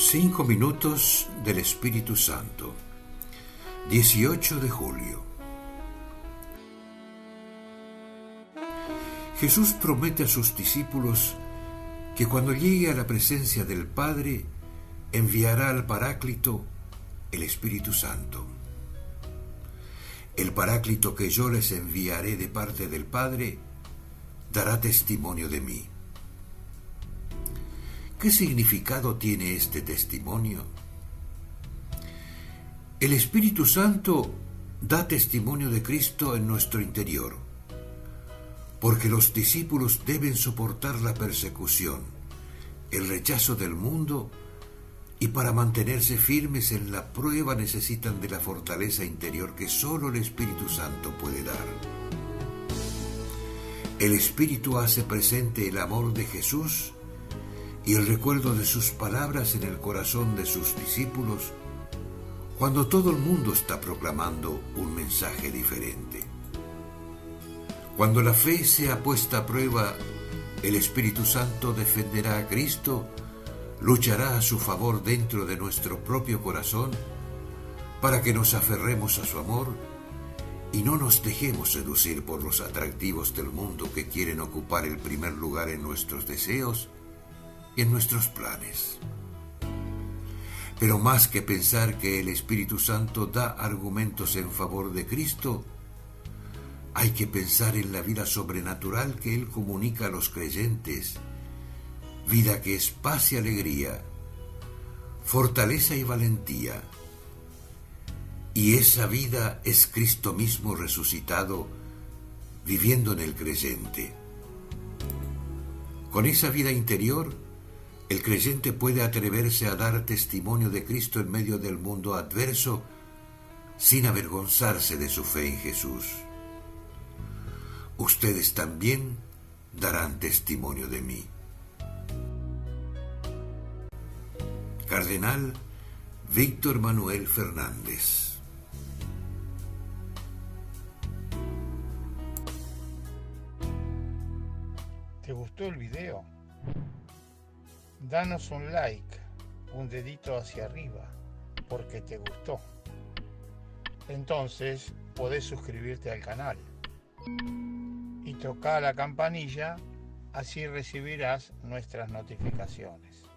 5 minutos del Espíritu Santo. 18 de julio. Jesús promete a sus discípulos que cuando llegue a la presencia del Padre, enviará al Paráclito, el Espíritu Santo. El Paráclito que yo les enviaré de parte del Padre, dará testimonio de mí. ¿Qué significado tiene este testimonio? El Espíritu Santo da testimonio de Cristo en nuestro interior, porque los discípulos deben soportar la persecución, el rechazo del mundo, y para mantenerse firmes en la prueba necesitan de la fortaleza interior que solo el Espíritu Santo puede dar. El Espíritu hace presente el amor de Jesús y el recuerdo de sus palabras en el corazón de sus discípulos cuando todo el mundo está proclamando un mensaje diferente. Cuando la fe sea puesta a prueba, el Espíritu Santo defenderá a Cristo, luchará a su favor dentro de nuestro propio corazón para que nos aferremos a su amor y no nos dejemos seducir por los atractivos del mundo que quieren ocupar el primer lugar en nuestros deseos y en nuestros planes. Pero más que pensar que el Espíritu Santo da argumentos en favor de Cristo, hay que pensar en la vida sobrenatural que Él comunica a los creyentes, vida que es paz y alegría, fortaleza y valentía. Y esa vida es Cristo mismo resucitado, viviendo en el creyente. Con esa vida interior, el creyente puede atreverse a dar testimonio de Cristo en medio del mundo adverso sin avergonzarse de su fe en Jesús. Ustedes también darán testimonio de mí. Cardenal Víctor Manuel Fernández. ¿Te gustó el video? Danos un like, un dedito hacia arriba, porque te gustó. Entonces podés suscribirte al canal y tocar la campanilla, así recibirás nuestras notificaciones.